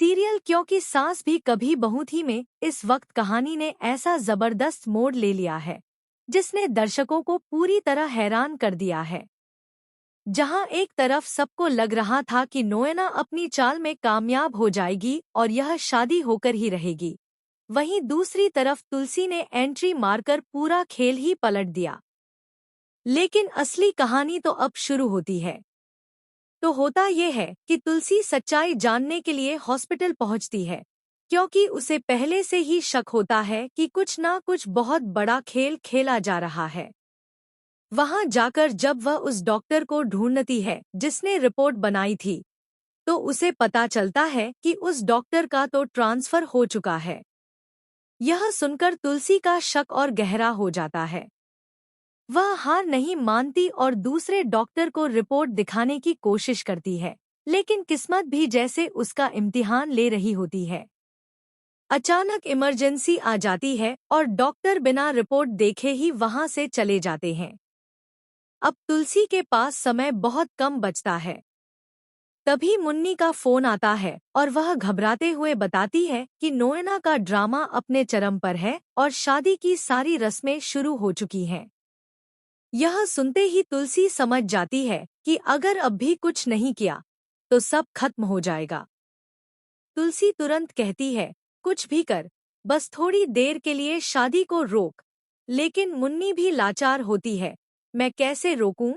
Serial क्योंकि सास भी कभी बहू थी में इस वक्त कहानी ने ऐसा जबरदस्त मोड़ ले लिया है जिसने दर्शकों को पूरी तरह हैरान कर दिया है। जहां एक तरफ सबको लग रहा था कि नोएना अपनी चाल में कामयाब हो जाएगी और यह शादी होकर ही रहेगी, वहीं दूसरी तरफ तुलसी ने एंट्री मारकर पूरा खेल ही पलट दिया। लेकिन असली कहानी तो अब शुरू होती है। तो होता यह है कि तुलसी सच्चाई जानने के लिए हॉस्पिटल पहुंचती है, क्योंकि उसे पहले से ही शक होता है कि कुछ ना कुछ बहुत बड़ा खेल खेला जा रहा है। वहां जाकर जब वह उस डॉक्टर को ढूंढती है जिसने रिपोर्ट बनाई थी, तो उसे पता चलता है कि उस डॉक्टर का तो ट्रांसफर हो चुका है। यह सुनकर तुलसी का शक और गहरा हो जाता है। वह हार नहीं मानती और दूसरे डॉक्टर को रिपोर्ट दिखाने की कोशिश करती है, लेकिन किस्मत भी जैसे उसका इम्तिहान ले रही होती है। अचानक इमरजेंसी आ जाती है और डॉक्टर बिना रिपोर्ट देखे ही वहां से चले जाते हैं। अब तुलसी के पास समय बहुत कम बचता है। तभी मुन्नी का फोन आता है और वह घबराते हुए बताती है कि नोएना का ड्रामा अपने चरम पर है और शादी की सारी रस्में शुरू हो चुकी हैं। यह सुनते ही तुलसी समझ जाती है कि अगर अब भी कुछ नहीं किया तो सब खत्म हो जाएगा। तुलसी तुरंत कहती है, कुछ भी कर, बस थोड़ी देर के लिए शादी को रोक। लेकिन मुन्नी भी लाचार होती है, मैं कैसे रोकूं?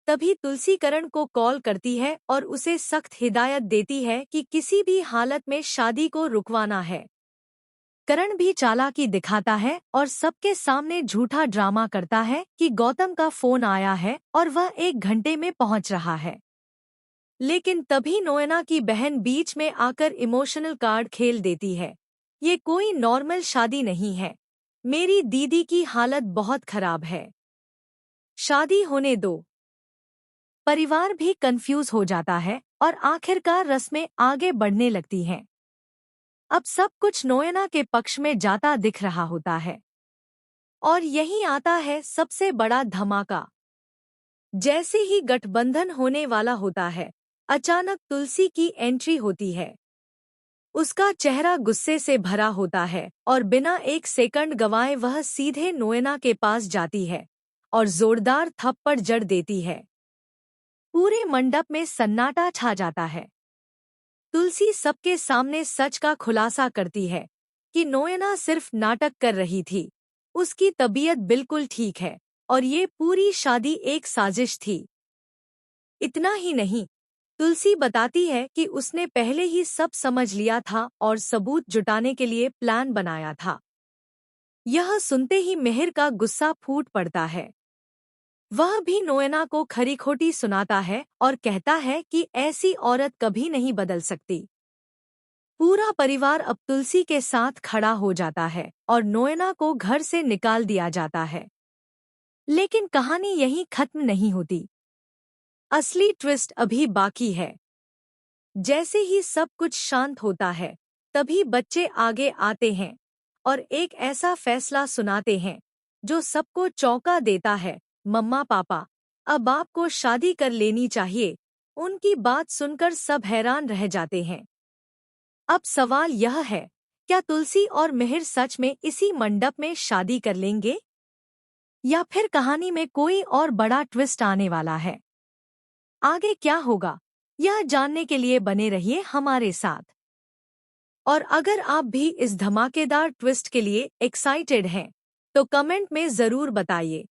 तभी तुलसी करण को कॉल करती है और उसे सख्त हिदायत देती है कि किसी भी हालत में शादी को रुकवाना है। करण भी चालाकी दिखाता है और सबके सामने झूठा ड्रामा करता है कि गौतम का फोन आया है और वह 1 घंटे में पहुंच रहा है। लेकिन तभी नोएना की बहन बीच में आकर इमोशनल कार्ड खेल देती है, ये कोई नॉर्मल शादी नहीं है, मेरी दीदी की हालत बहुत खराब है, शादी होने दो। परिवार भी कंफ्यूज हो जाता है और आखिरकार रस्में आगे बढ़ने लगती हैं। अब सब कुछ नोएना के पक्ष में जाता दिख रहा होता है। और यहीं आता है सबसे बड़ा धमाका। जैसे ही गठबंधन होने वाला होता है, अचानक तुलसी की एंट्री होती है। उसका चेहरा गुस्से से भरा होता है और बिना 1 सेकंड गंवाए वह सीधे नोएना के पास जाती है और जोरदार थप्पड़ जड़ देती है। पूरे मंडप में सन्नाटा छा जाता है। तुलसी सबके सामने सच का खुलासा करती है कि नोएना सिर्फ नाटक कर रही थी, उसकी तबीयत बिल्कुल ठीक है और ये पूरी शादी एक साजिश थी। इतना ही नहीं, तुलसी बताती है कि उसने पहले ही सब समझ लिया था और सबूत जुटाने के लिए प्लान बनाया था। यह सुनते ही मिहिर का गुस्सा फूट पड़ता है। वह भी नोएना को खरी खोटी सुनाता है और कहता है कि ऐसी औरत कभी नहीं बदल सकती। पूरा परिवार अब तुलसी के साथ खड़ा हो जाता है और नोएना को घर से निकाल दिया जाता है। लेकिन कहानी यहीं खत्म नहीं होती। असली ट्विस्ट अभी बाकी है। जैसे ही सब कुछ शांत होता है, तभी बच्चे आगे आते हैं और एक ऐसा फैसला सुनाते हैं जो सबको चौंका देता है। मम्मा पापा, अब आपको शादी कर लेनी चाहिए। उनकी बात सुनकर सब हैरान रह जाते हैं। अब सवाल यह है, क्या तुलसी और मिहिर सच में इसी मंडप में शादी कर लेंगे? या फिर कहानी में कोई और बड़ा ट्विस्ट आने वाला है? आगे क्या होगा, यह जानने के लिए बने रहिए हमारे साथ। और अगर आप भी इस धमाकेदार ट्विस्ट के लिए एक्साइटेड हैं, तो कमेंट में ज़रूर बताइए।